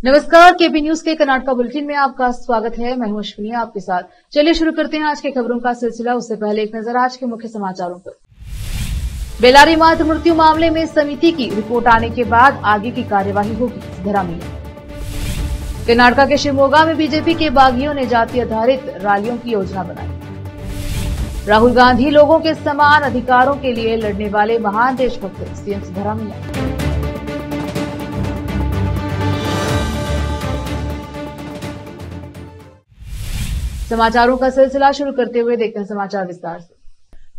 नमस्कार, KP news के Karnataka bulletin में आपका स्वागत है। मैं हूं अश्विनी आपके साथ। चलिए शुरू करते हैं आज की खबरों का सिलसिला। उससे पहले एक नजर आज के मुख्य समाचारों पर। बेलारी मातृ मृत्यु मामले में समिति की रिपोर्ट आने के बाद आगे की कार्यवाही होगी, सिद्धरामैया। कर्नाटका के शिवमोगा में बीजेपी के बागियों ने जाति आधारित रैलियों की योजना बनाई। राहुल गांधी लोगों के समान अधिकारों के लिए लड़ने वाले महान देशभक्त, सीएम सिद्धरामैया। समाचारों का सिलसिला शुरू करते हुए देखते हैं समाचार विस्तार से।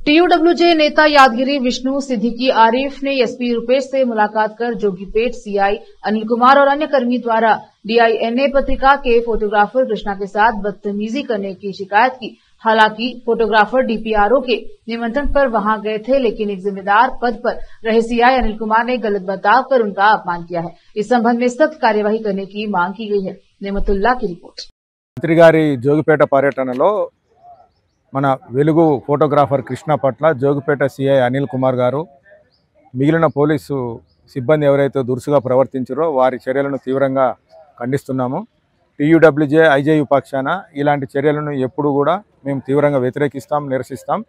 टीयूडब्ल्यूजे नेता यादगिरी विष्णु सिद्दीकी आरिफ ने एसपी रूपेश से मुलाकात कर जोगीपेट सीआई अनिल कुमार और अन्य कर्मी द्वारा डीआईएनए पत्रिका के फोटोग्राफर कृष्णा के साथ बदतमीजी करने की शिकायत की। हालांकि फोटोग्राफर डीपीआरओ के निमंत्रण पर वहां गए थे, लेकिन एक जिम्मेदार पद पर रहे सीआई अनिल कुमार ने गलत बर्ताव कर उनका अपमान किया है। इस संबंध में सख्त कार्यवाही करने की मांग की गई है। नेमतुल्ला की रिपोर्ट। మంత్రి గారి జోగిపేట పర్యటనలో మన వెలుగు ఫోటోగ్రాఫర్ కృష్ణ పట్ల జోగిపేట సిఐ అనిల్ కుమార్ గారు మిగిలిన పోలీసు సిబ్బంది ఎవరైతే దురుసుగా ప్రవర్తించారో వారి చర్యలను తీవ్రంగా ఖండిస్తున్నాము। టీయూడబ్ల్యూజే ఐజేయు పక్షాన ఇలాంటి చర్యలను ఎప్పుడు కూడా మేము తీవ్రంగా వ్యతిరేకిస్తాం, నిరసిస్తాం।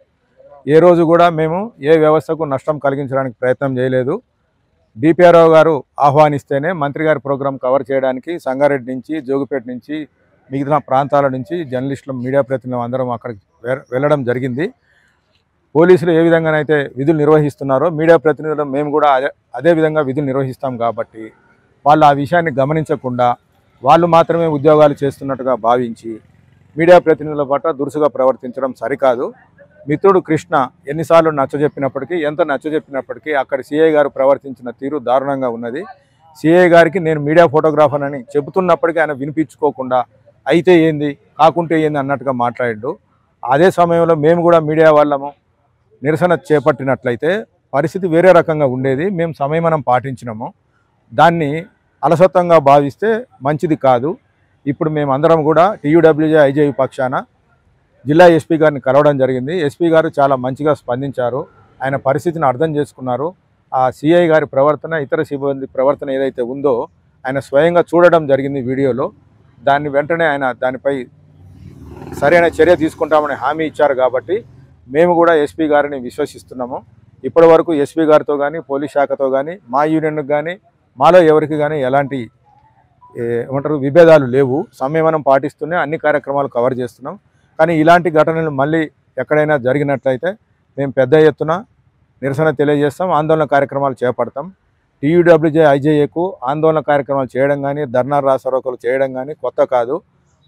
ఏ రోజు కూడా మేము ఏ వ్యవస్థకు నష్టం కలిగించడానికి ప్రయత్నం చేయలేదు। డిపిఆర్ఓ గారు ఆహ్వానిస్తేనే మంత్రి గారి ప్రోగ్రాం కవర్ చేయడానికి సంగారెడ్డి నుంచి, జోగిపేట నుంచి, మిగతా ప్రాంతాల నుంచి జర్నలిస్టులు, మీడియా ప్రతినిధులు అందరం అక్కడికి వెళ్ళడం జరిగింది। పోలీసులు ఏ విధంగానైతే విధులు నిర్వహిస్తున్నారో మీడియా ప్రతినిధులు మేము కూడా అదే విధంగా విధులు నిర్వహిస్తాం కాబట్టి వాళ్ళు ఆ విషయాన్ని గమనించకుండా వాళ్ళు మాత్రమే ఉద్యోగాలు చేస్తున్నట్టుగా భావించి మీడియా ప్రతినిధుల పట్ల దురుసుగా ప్రవర్తించడం సరికాదు। మిత్రుడు కృష్ణ ఎన్నిసార్లు నచ్చజెప్పినప్పటికీ, ఎంత నచ్చజెప్పినప్పటికీ అక్కడ సిఐ గారు ప్రవర్తించిన తీరు దారుణంగా ఉన్నది। సిఐ గారికి నేను మీడియా ఫోటోగ్రాఫర్ అని చెబుతున్నప్పటికీ ఆయన వినిపించుకోకుండా అయితే ఏంది, కాకుంటే ఏంది అన్నట్టుగా మాట్లాడాడు। అదే సమయంలో మేము కూడా మీడియా వాళ్ళము నిరసన చేపట్టినట్లయితే పరిస్థితి వేరే రకంగా ఉండేది। మేము సంయమనం పాటించినాము, దాన్ని అలసత్వంగా భావిస్తే మంచిది కాదు। ఇప్పుడు మేము అందరం కూడా టీయూడబ్ల్యూజే ఐజేయు పక్షాన జిల్లా ఎస్పీ గారిని కలవడం జరిగింది। ఎస్పీ గారు చాలా మంచిగా స్పందించారు, ఆయన పరిస్థితిని అర్థం చేసుకున్నారు। ఆ సిఐ గారి ప్రవర్తన, ఇతర సిబ్బంది ప్రవర్తన ఏదైతే ఉందో ఆయన స్వయంగా చూడడం జరిగింది వీడియోలో। దాన్ని వెంటనే ఆయన దానిపై సరైన చర్య తీసుకుంటామని హామీ ఇచ్చారు కాబట్టి మేము కూడా ఎస్పీ గారిని విశ్వసిస్తున్నాము। ఇప్పటి వరకు ఎస్పీ గారితో కానీ, పోలీస్ శాఖతో కానీ, మా యూనియన్కి కానీ, మాలో ఎవరికి కానీ ఎలాంటి ఏమంటారు విభేదాలు లేవు। సంయమనం పాటిస్తూనే అన్ని కార్యక్రమాలు కవర్ చేస్తున్నాం। కానీ ఇలాంటి ఘటనలు మళ్ళీ ఎక్కడైనా జరిగినట్లయితే మేము పెద్ద ఎత్తున నిరసన తెలియజేస్తాం, ఆందోళన కార్యక్రమాలు చేపడతాం। టీయూడబ్ల్యూజే ఐజేఏకు ఆందోళన కార్యక్రమాలు చేయడం కానీ, ధర్నా రాస్తారోకోలు చేయడం కానీ కొత్త కాదు।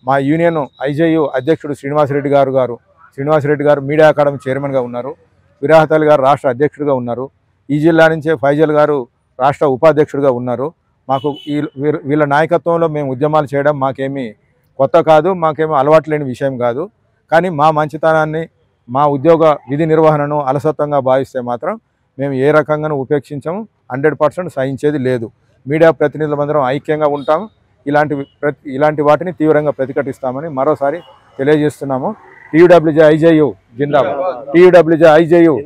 మా యూనియన్ ఐజేయు అధ్యక్షుడు శ్రీనివాసరెడ్డి గారు మీడియా అకాడమీ చైర్మన్గా ఉన్నారు, విరాహతల్ గారు రాష్ట్ర అధ్యక్షుడిగా ఉన్నారు, ఈ జిల్లా నుంచే ఫైజల్ గారు రాష్ట్ర ఉపాధ్యక్షుడిగా ఉన్నారు। మాకు వీళ్ళ నాయకత్వంలో మేము ఉద్యమాలు చేయడం మాకేమీ కొత్త కాదు, మాకేమీ అలవాటు లేని విషయం కాదు। కానీ మా మంచితనాన్ని, మా ఉద్యోగ విధి నిర్వహణను అలసత్వంగా భావిస్తే మాత్రం మేము ఏ రకంగానూ ఉపేక్షించము, 100% సహించేది లేదు। మీడియా ప్రతినిధులందరం ఐక్యంగా ఉంటాము, ఇలాంటి వాటిని తీవ్రంగా ప్రతిఘటిస్తామని మరోసారి తెలియజేస్తున్నాము। టీయూడబ్ల్యూజే ఐజేయు జిందాబాద్, టీయూడబ్ల్యూజే ఐజేయు।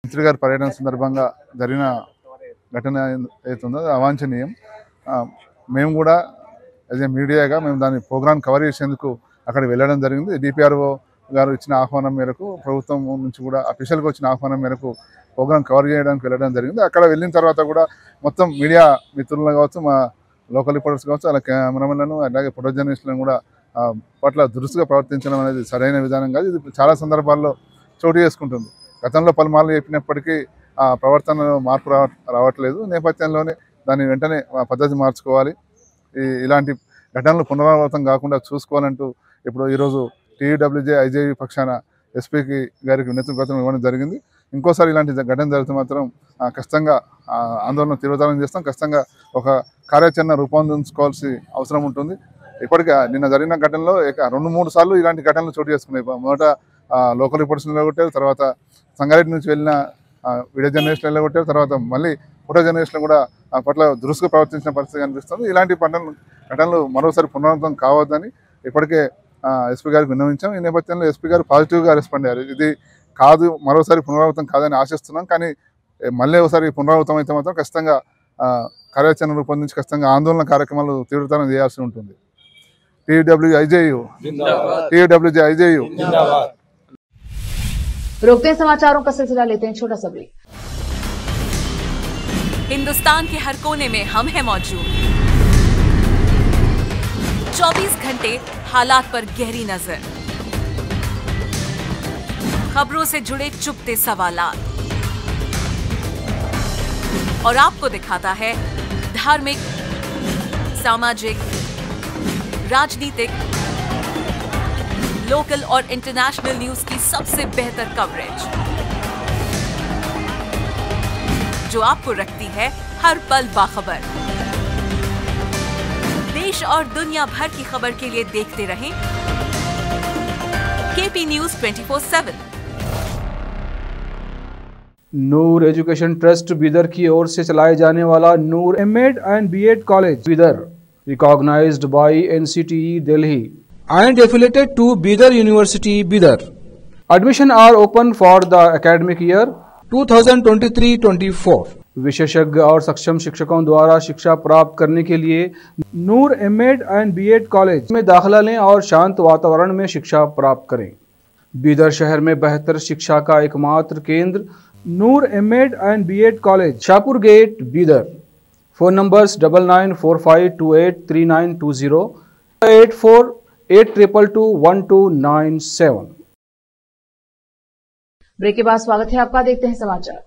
మంత్రి గారి పర్యటన సందర్భంగా జరిగిన ఘటన ఏదైతుందో అది అవాంఛనీయం। మేము కూడా యాజ్ ఏ మీడియాగా మేము దాని ప్రోగ్రామ్ కవర్ చేసేందుకు అక్కడికి వెళ్ళడం జరిగింది। డిపిఆర్ఓ గారు ఇచ్చిన ఆహ్వానం మేరకు, ప్రభుత్వం నుంచి కూడా అఫీషియల్గా వచ్చిన ఆహ్వానం మేరకు ప్రోగ్రామ్ కవర్ చేయడానికి వెళ్ళడం జరిగింది। అక్కడ వెళ్ళిన తర్వాత కూడా మొత్తం మీడియా మిత్రులను కావచ్చు, మా లోకల్ రిపోర్టర్స్ కావచ్చు, అలా కెమెరామెన్లను, అలాగే ఫోటో జర్నలిస్టులను కూడా పట్ల దురుసుగా ప్రవర్తించడం అనేది సరైన విధానం కాదు। ఇది చాలా సందర్భాల్లో చోటు చేసుకుంటుంది। గతంలో పలుమార్లు చెప్పినప్పటికీ ఆ ప్రవర్తనలో మార్పు రావట్లేదు। నేపథ్యంలోనే దాన్ని వెంటనే పద్ధతి మార్చుకోవాలి, ఇలాంటి ఘటనలు పునరావృతం కాకుండా చూసుకోవాలంటూ ఇప్పుడు ఈరోజు టీయూడబ్ల్యూజే ఐజేయు పక్షాన ఎస్పీ గారికి వినతి పత్రం ఇవ్వడం జరిగింది। ఇంకోసారి ఇలాంటి ఘటన జరిగితే మాత్రం ఖచ్చితంగా ఆందోళన తీవ్రతరం చేస్తాం, ఖచ్చితంగా ఒక కార్యాచరణ రూపొందించుకోవాల్సి అవసరం ఉంటుంది। ఇప్పటికే నిన్న జరిగిన ఘటనలో 2-3 సార్లు ఇలాంటి ఘటనలు చోటు చేసుకున్నాయి। మొదట లోకల్ రిపోర్టర్స్ నిలగొట్టారు, తర్వాత సంగారెడ్డి నుంచి వెళ్ళిన వీడియో జర్నలిస్టులు నిలగొట్టారు, తర్వాత మళ్ళీ ఫోటో జర్నలిస్టులు కూడా పట్ల దురుసుగా ప్రవర్తించిన పరిస్థితి కనిపిస్తుంది। ఇలాంటి ఘటనలు మరోసారి పునరావృతం కావద్దని ఇప్పటికే ఎస్పీ గారికి విన్నవించాం। ఈ నేపథ్యంలో ఎస్పీ గారు పాజిటివ్గా రెస్పాండ్ అయ్యారు। ఇది కాదు, మరోసారి పునరావృతం కాదని ఆశిస్తున్నాం, కానీ మళ్ళీ ఒకసారి పునరావృతం అయితే మాత్రం ఖచ్చితంగా కార్యాచరణ రూపొందించి ఖచ్చితంగా ఆందోళన కార్యక్రమాలు తీవ్రతరం చేయాల్సి ఉంటుంది. TUWJIJU TUWJIJU. रोकते हैं समाचारों का सिलसिला, लेते हैं छोटा सा ब्रेक। हिंदुस्तान के हर कोने में हम हैं मौजूद। 24 घंटे हालात पर गहरी नजर, खबरों से जुड़े चुपते सवालात और आपको दिखाता है धार्मिक, सामाजिक, राजनीतिक, लोकल और इंटरनेशनल न्यूज की सबसे बेहतर कवरेज जो आपको रखती है हर पल बाखबर। देश और दुनिया भर की खबर के लिए देखते रहें KP News 24/7। नूर एजुकेशन ट्रस्ट बीदर की ओर से चलाए जाने वाला नूर M.Ed and B.Ed college Bidar, recognized by NCTE Delhi and affiliated to Bidar University Bidar. Admission are open for the academic year 2023-24. विशेषज्ञ और सक्षम शिक्षकों द्वारा शिक्षा प्राप्त करने के लिए नूर M.Ed and B.Ed कॉलेज में दाखिला लें और शांत वातावरण में शिक्षा प्राप्त करें। बीदर शहर में बेहतर शिक्षा का एकमात्र केंद्र Noor M.Ed and B.Ed college, Shahpur gate, Bidar. Phone numbers 9945283920, 8482221297। Break के बाद स्वागत है आपका, देखते हैं समाचार।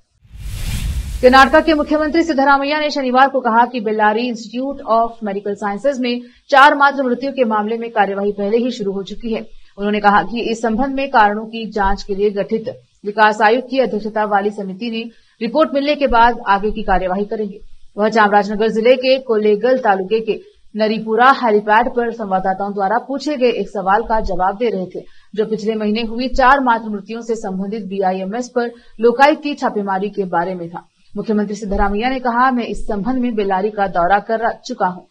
कर्नाटक के मुख्यमंत्री सिद्धरामैया ने शनिवार को कहा कि Bellary institute of medical sciences में 4 मात्र मृत्यु के मामले में कार्यवाही पहले ही शुरू हो चुकी है। उन्होंने कहा कि इस संबंध में कारणों की जांच के लिए गठित विकास आयुक्त की अध्यक्षता वाली समिति ने रिपोर्ट मिलने के बाद आगे की कार्यवाही करेंगे। वह चामराजनगर जिले के कोलेगल तालुके के नरीपुरा हेलीपैड पर संवाददाताओं द्वारा पूछे गए एक सवाल का जवाब दे रहे थे, जो पिछले महीने हुई 4 मात्र मृत्युओं से संबंधित BIMS पर लोकायुक्त की छापेमारी के बारे में था। मुख्यमंत्री सिद्धरामैया ने कहा, मैं इस संबंध में बेल्लारी का दौरा कर चुका हूं।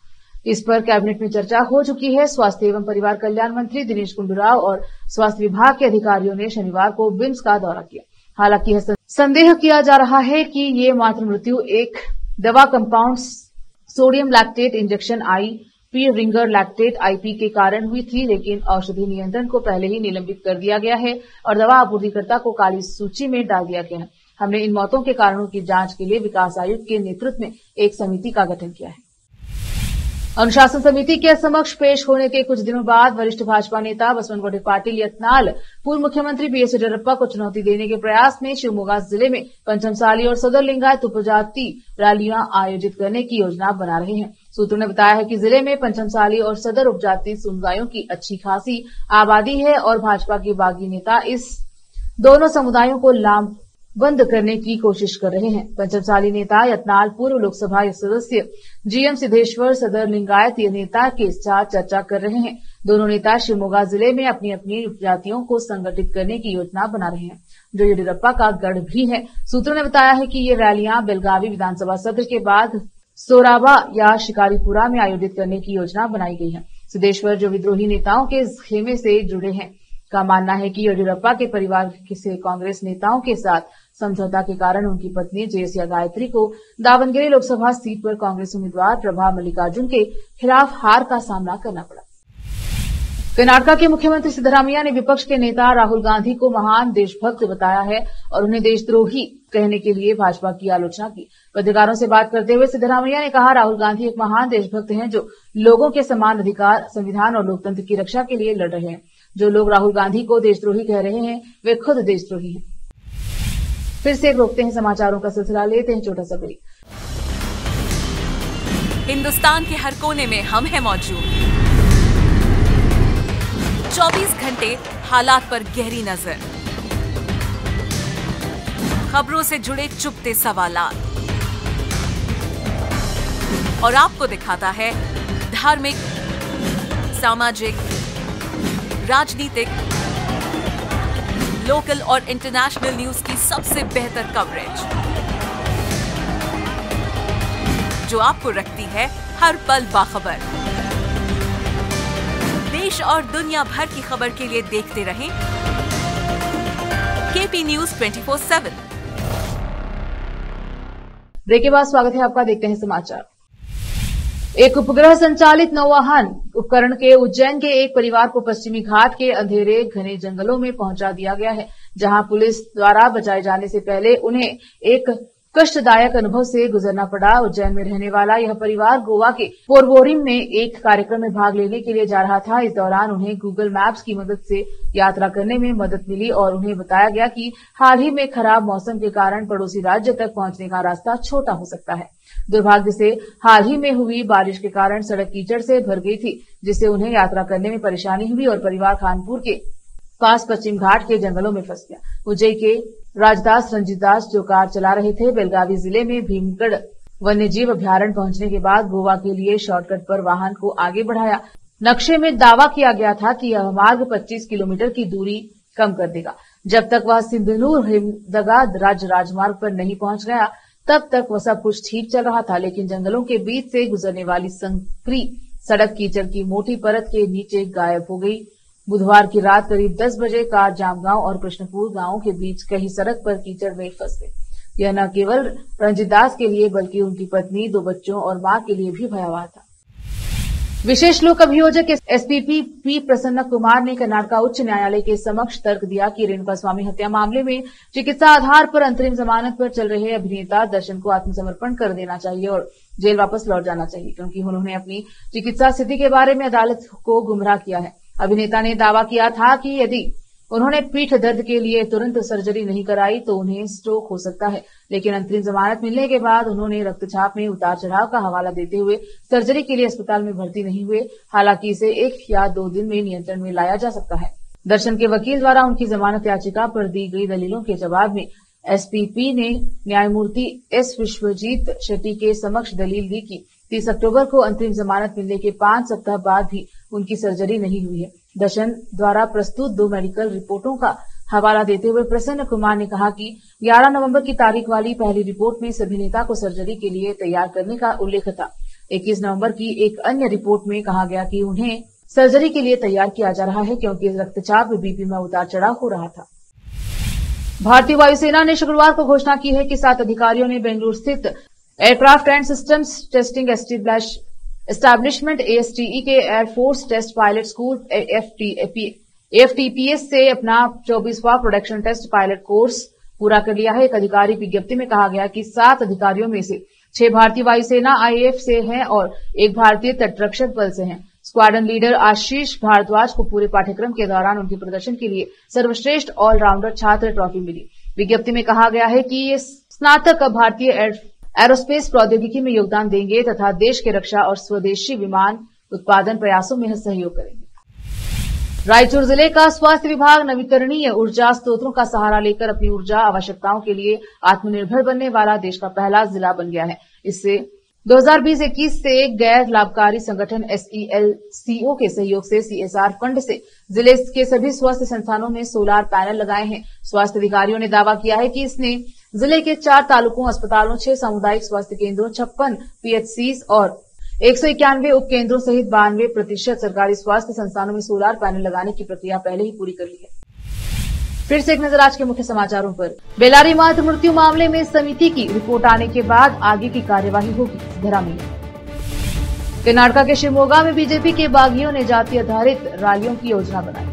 इस पर कैबिनेट में चर्चा हो चुकी है। स्वास्थ्य एवं परिवार कल्याण मंत्री दिनेश गुंडूराव और स्वास्थ्य विभाग के अधिकारियों ने शनिवार को बिम्स का दौरा किया। हालांकि यह संदेह किया जा रहा है कि ये मात्र मृत्यु एक दवा compound sodium lactate injection IP ringer lactate IP के कारण हुई थी, लेकिन औषधि नियंत्रण को पहले ही निलंबित कर दिया गया है और दवा आपूर्तिकर्ता को काली सूची में डाल दिया गया है। हमने इन मौतों के कारणों की जांच के लिए विकास आयुक्त के नेतृत्व में एक समिति का गठन किया है। अनुशासन समिति के समक्ष पेश होने के कुछ दिनों बाद वरिष्ठ भाजपा नेता बसवनगौडे पाटिल यत्नाल पूर्व मुख्यमंत्री BS येडियुरप्पा को चुनौती देने के प्रयास में शिवमोगा जिले में पंचमसाली और सदर लिंगायत उपजाति रैलियां आयोजित करने की योजना बना रहे हैं। सूत्रों ने बताया है कि जिले में पंचमसाली और सदर उपजाति समुदायों की अच्छी खासी आबादी है और भाजपा के बागी नेता इस दोनों समुदायों को बंद करने की कोशिश कर रहे हैं। पंचमसाली नेता यत्नाल पूर्व लोकसभा सदस्य GM सिद्धेश्वर सदर लिंगायत नेता के साथ चर्चा कर रहे हैं। दोनों नेता शिवमोगा जिले में अपनी अपनी उपजातियों को संगठित करने की योजना बना रहे हैं, जो येडियुरप्पा का गढ़ भी है। सूत्रों ने बताया है कि ये रैलियां बेलगावी विधानसभा सत्र के बाद सोराबा या शिकारीपुरा में आयोजित करने की योजना बनाई गई है। सिद्धेश्वर, जो विद्रोही नेताओं के खेमे से जुड़े हैं, का मानना है कि येडियुरप्पा के परिवार से कांग्रेस नेताओं के साथ समझौता के कारण उनकी पत्नी जयसिया गायत्री को दावनगिरी लोकसभा सीट पर कांग्रेस उम्मीदवार प्रभा मल्लिकार्जुन के खिलाफ हार का सामना करना पड़ा। कर्नाटक के मुख्यमंत्री सिद्धरामैया ने विपक्ष के नेता राहुल गांधी को महान देशभक्त बताया है और उन्हें देशद्रोही कहने के लिए भाजपा की आलोचना की। पत्रकारों से बात करते हुए सिद्धरामैया ने कहा, राहुल गांधी एक महान देशभक्त हैं जो लोगों के समान अधिकार, संविधान और लोकतंत्र की रक्षा के लिए लड़ रहे हैं। जो लोग राहुल गांधी को देशद्रोही कह रहे हैं, वे खुद देशद्रोही हैं। फिर से रोकते हैं समाचारों का सिलसिला, लेते हैं छोटा सा ब्रेक। हिंदुस्तान के हर कोने में हम हैं मौजूद। 24 घंटे हालात पर गहरी नजर, खबरों से जुड़े चुपते सवालात और आपको दिखाता है धार्मिक, सामाजिक, राजनीतिक, लोकल और इंटरनेशनल न्यूज की सबसे बेहतर कवरेज जो आपको रखती है हर पल बाखबर। देश और दुनिया भर की खबर के लिए देखते रहें KP News 24/7। ब्रेक के बाद स्वागत है आपका, देखते हैं समाचार। एक उपग्रह संचालित नौवहन उपकरण के उज्जैन के एक परिवार को पश्चिमी घाट के अंधेरे घने जंगलों में पहुंचा दिया गया है, जहां पुलिस द्वारा बचाए जाने से पहले उन्हें एक कष्टदायक अनुभव से गुजरना पड़ा। उज्जैन में रहने वाला यह परिवार गोवा के पोरवोरिम में एक कार्यक्रम में भाग लेने के लिए जा रहा था। इस दौरान उन्हें गूगल मैप्स की मदद से यात्रा करने में मदद मिली और उन्हें बताया गया कि हाल ही में खराब मौसम के कारण पड़ोसी राज्य तक पहुंचने का रास्ता छोटा हो सकता है। दुर्भाग्य से हाल ही में हुई बारिश के कारण सड़क कीचड़ से भर गई थी, जिससे उन्हें यात्रा करने में परेशानी हुई और परिवार खानपुर के पास पश्चिम घाट के जंगलों में फंस गया। उज्जैन के राजदास रंजीत दास जो कार चला रहे थे, बेलगावी जिले में भीमगढ़ वन्यजीव अभ्यारण्य पहुंचने के बाद गोवा के लिए शॉर्टकट पर वाहन को आगे बढ़ाया। नक्शे में दावा किया गया था कि यह मार्ग 25 किलोमीटर की दूरी कम कर देगा। जब तक वह सिंधनूर हिमदगा राज्य राजमार्ग पर नहीं पहुंच गया, तब तक वह सब कुछ ठीक चल रहा था, लेकिन जंगलों के बीच से गुजरने वाली संकरी सड़क कीचड़ की मोटी परत के नीचे गायब हो गई। बुधवार की रात करीब 10 बजे कार जामगांव और कृष्णपुर गांवों के बीच कहीं सड़क पर कीचड़ में फंस गई। यह न केवल रंजीत दास के लिए बल्कि उनकी पत्नी, 2 बच्चों और मां के लिए भी भयावह था। विशेष लोक अभियोजक एसपीपी पी प्रसन्न कुमार ने कर्नाटक उच्च न्यायालय के समक्ष तर्क दिया कि रेणुका स्वामी हत्या मामले में चिकित्सा आधार पर अंतरिम जमानत पर चल रहे अभिनेता दर्शन को आत्मसमर्पण कर देना चाहिए और जेल वापस लौट जाना चाहिए, क्योंकि उन्होंने अपनी चिकित्सा स्थिति के बारे में अदालत को गुमराह किया है। अभिनेता ने दावा किया था कि यदि उन्होंने पीठ दर्द के लिए तुरंत सर्जरी नहीं कराई तो उन्हें स्ट्रोक हो सकता है, लेकिन अंतरिम जमानत मिलने के बाद उन्होंने रक्तचाप में उतार चढ़ाव का हवाला देते हुए सर्जरी के लिए अस्पताल में भर्ती नहीं हुए। हालांकि इसे 1 या 2 दिन में नियंत्रण में लाया जा सकता है। दर्शन के वकील द्वारा उनकी जमानत याचिका पर दी गई दलीलों के जवाब में एसपीपी ने न्यायमूर्ति एस विश्वजीत शेट्टी के समक्ष दलील दी कि 30 अक्टूबर को अंतरिम जमानत मिलने के 5 सप्ताह बाद भी उनकी सर्जरी नहीं हुई है। दर्शन द्वारा प्रस्तुत 2 मेडिकल रिपोर्टों का हवाला देते हुए प्रसन्न कुमार ने कहा कि 11 नवंबर की तारीख वाली पहली रिपोर्ट में इस अभिनेता को सर्जरी के लिए तैयार करने का उल्लेख था। 21 नवंबर की एक अन्य रिपोर्ट में कहा गया कि उन्हें सर्जरी के लिए तैयार किया जा रहा है, क्योंकि रक्तचाप बीपी में उतार चढ़ाव हो रहा था। भारतीय वायुसेना ने शुक्रवार को घोषणा की है कि 7 अधिकारियों ने बेंगलुरु स्थित aircraft and systems testing establishment ASTE के air force test pilot school AFTPS से अपना 24वां प्रोडक्शन टेस्ट पायलट कोर्स पूरा कर लिया है। एक आधिकारिक विज्ञप्ति में कहा गया कि 7 अधिकारियों में से 6 भारतीय वायुसेना IAF से हैं और 1 भारतीय तटरक्षक बल से हैं। स्क्वाड्रन लीडर आशीष भारद्वाज को पूरे पाठ्यक्रम के दौरान उनके प्रदर्शन के लिए सर्वश्रेष्ठ ऑलराउंडर छात्र ट्रॉफी मिली। विज्ञप्ति में कहा गया है कि ये स्नातक अब भारतीय एरोस्पेस प्रौद्योगिकी में योगदान देंगे तथा देश के रक्षा और स्वदेशी विमान उत्पादन प्रयासों में सहयोग करेंगे। रायचूर जिले का स्वास्थ्य विभाग नवीकरणीय ऊर्जा स्रोतों का सहारा लेकर अपनी ऊर्जा आवश्यकताओं के लिए आत्मनिर्भर बनने वाला देश का पहला जिला बन गया है। इससे 2020-21 से गैर लाभकारी संगठन SELCO के सहयोग से CSR फंड से जिले के सभी स्वास्थ्य संस्थानों में सोलार पैनल लगाए हैं। स्वास्थ्य अधिकारियों ने दावा किया है कि इसने जिले के 4 तालुकों, अस्पतालों, 6 सामुदायिक स्वास्थ्य केंद्रों, 56 PHCs और 191 उपकेंद्रों सहित 92% सरकारी स्वास्थ्य संस्थानों में सोलार पैनल लगाने की प्रक्रिया पहले ही पूरी कर ली है। फिर से एक नजर आज के मुख्य समाचारों पर। बेलारी मातृ मृत्यु मामले में समिति की रिपोर्ट आने के बाद आगे की कार्यवाही होगी, सिद्धरामैया। कर्नाटक के शिवमोगा में बीजेपी के बागियों ने जाति आधारित रैलियों की योजना बनाई।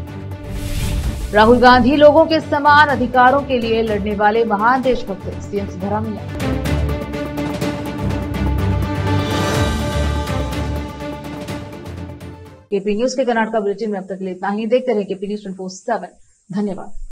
राहुल गांधी लोगों के समान अधिकारों के लिए लड़ने वाले महान देशभक्त, सीएम सिद्धरामैया। केपी न्यूज के कर्नाटक बुलेटिन में अब तक इतना ही। देखते रहिए केपी न्यूज 24/7। धन्यवाद।